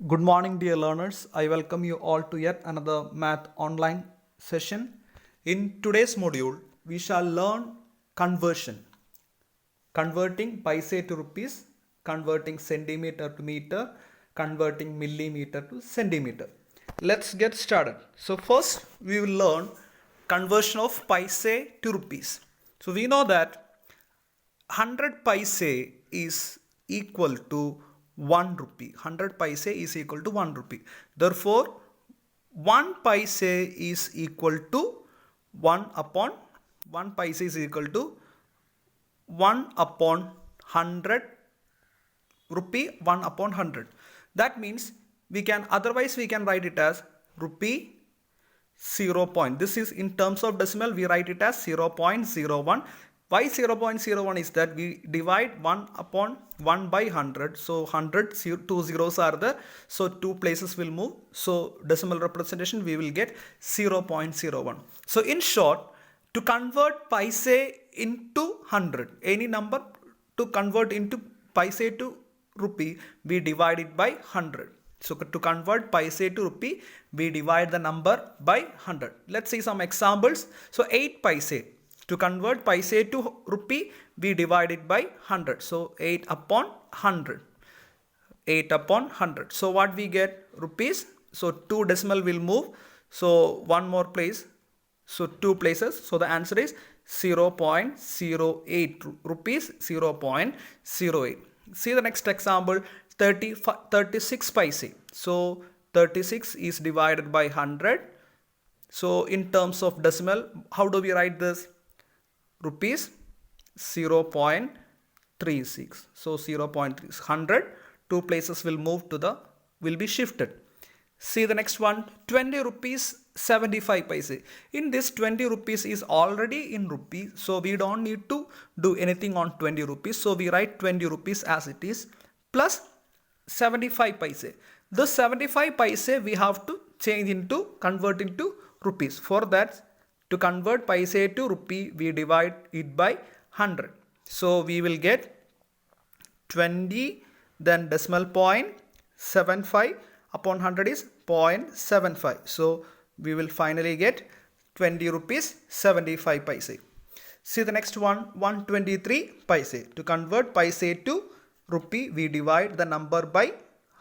Good morning, dear learners. I welcome you all to yet another math online session. In today's module, we shall learn conversion, converting paise to rupees, converting centimeter to meter, converting millimeter to centimeter. Let's get started. So first, we will learn conversion of paise to rupees. So we know that 100 paise is equal to 1 rupee. 100 paise is equal to 1 rupee. Therefore, 1 paise is equal to 1 upon 1 paise is equal to 1 upon 100 rupee 1 upon 100. That means we can write it as rupee 0. This is in terms of decimal, we write it as 0.01. Why 0.01 is that we divide 1 upon 1 by 100. So 100, two zeros are there. So two places will move. So decimal representation we will get 0.01. So in short, to convert paise into 100, any number to convert into paise to rupee, we divide it by 100. So to convert paise to rupee, we divide the number by 100. Let's see some examples. So 8 paise. To convert paise to rupee, we divide it by 100. So 8 upon 100. 8 upon 100. So what we get? Rupees. So 2 decimal will move. So one more place. So 2 places. So the answer is 0.08 rupees 0.08. See the next example, 36 paise. So 36 is divided by 100. So in terms of decimal, how do we write this? Rupees 0.36. So 0.3 100. Two places will move to the will be shifted. See the next one, 20 rupees 75 paise. In this 20 rupees is already in rupees, so we don't need to do anything on 20 rupees. So we write 20 rupees as it is plus 75 paise. The 75 paise we have to change into convert into rupees. For that, to convert paise to rupee, we divide it by 100. So we will get 20, then decimal point 75 upon 100 is 0.75. So we will finally get 20 rupees 75 paise. See the next one, 123 paise. To convert paise to rupee, we divide the number by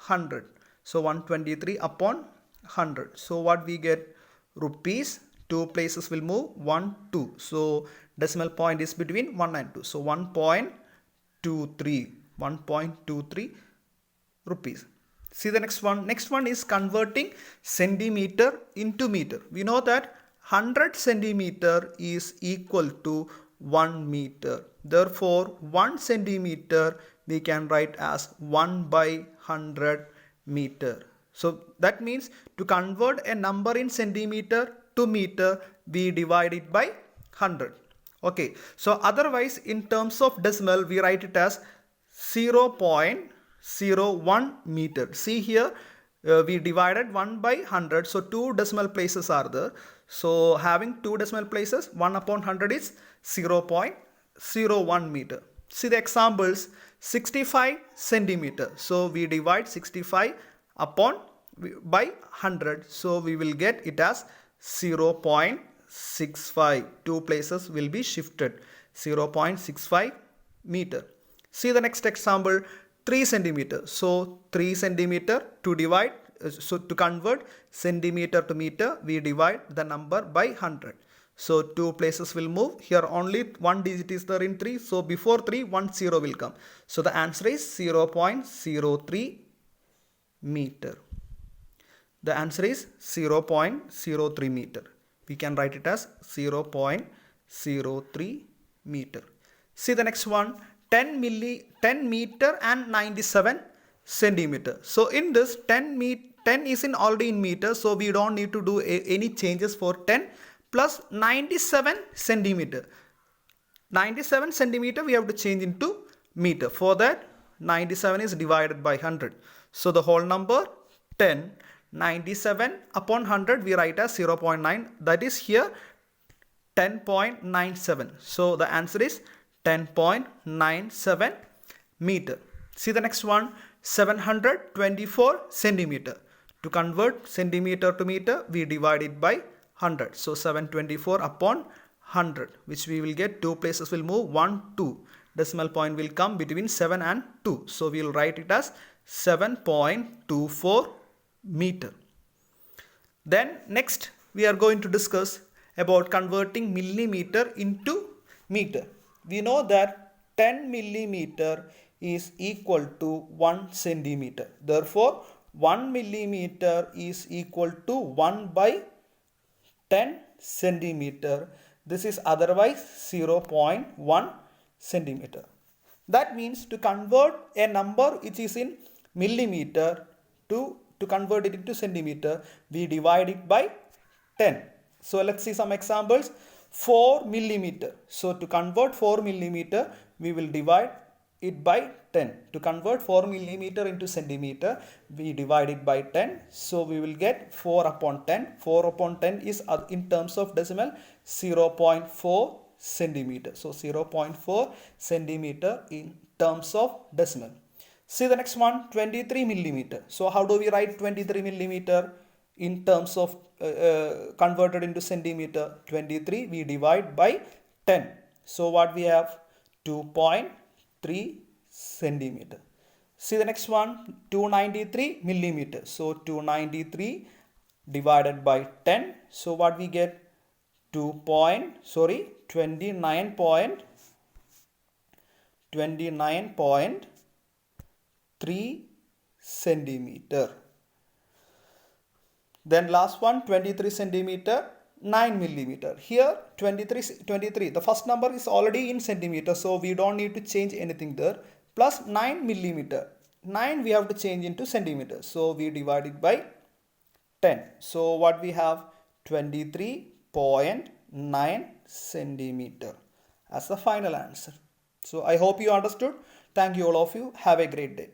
100. So 123 upon 100. So what we get? Rupees. Two places will move, 1, 2. So decimal point is between 1 and 2. So 1.23. 1.23 rupees. See the next one. Next one is converting centimeter into meter. We know that 100 centimeter is equal to 1 meter. Therefore, 1 centimeter we can write as 1 by 100 meter. So that means to convert a number in centimeter to meter, we divide it by 100. Okay. So otherwise, in terms of decimal, we write it as 0.01 meter. See here, we divided 1 by 100. So two decimal places are there. So having two decimal places, 1 upon 100 is 0.01 meter. See the examples, 65 centimeter. So we divide 65 upon by 100. So we will get it as 0.65. Two places will be shifted. 0.65 meter. See the next example, 3 centimeter. So 3 centimeter to divide, so to convert centimeter to meter, we divide the number by 100. So two places will move. Here only one digit is there in 3. So before 3, 1 0 will come. So the answer is 0.03 meter. The answer is 0.03 meter. We can write it as 0.03 meter. See the next one, 10 meter and 97 centimeter. So in this 10 is in already in meter, so we don't need to do any changes for 10 plus 97 centimeter. 97 centimeter we have to change into meter. For that, 97 is divided by 100. So the whole number 10. 97 upon 100 we write as 0.9, that is here 10.97. So the answer is 10.97 meter. See the next one, 724 centimeter. To convert centimeter to meter, we divide it by 100. So 724 upon 100, which we will get 2 places will move 1, 2. Decimal point will come between 7 and 2. So we will write it as 7.24 meter. Then next we are going to discuss about converting millimeter into meter. We know that 10 millimeter is equal to 1 centimeter. Therefore, 1 millimeter is equal to 1 by 10 centimeter. This is otherwise 0.1 centimeter. That means to convert a number which is in millimeter to convert it into centimeter, we divide it by 10. So let's see some examples. 4 millimeter. So to convert 4 millimeter, we will divide it by 10. To convert 4 millimeter into centimeter, we divide it by 10. So we will get 4 upon 10. 4 upon 10 is in terms of decimal 0.4 centimeter. So 0.4 centimeter in terms of decimal. See the next one, 23 millimeter. So how do we write 23 millimeter in terms of converted into centimeter? 23 we divide by 10. So what we have? 2.3 centimeter. See the next one, 293 millimeter. So 293 divided by 10. So what we get? 29.3 centimeter. Then last one, 23 centimeter, 9 millimeter. Here 23, the first number is already in centimeter, so we don't need to change anything there. Plus 9 millimeter. 9 we have to change into centimeter. So we divide it by 10. So what we have? 23.9 centimeter as the final answer. So I hope you understood. Thank you all of you. Have a great day.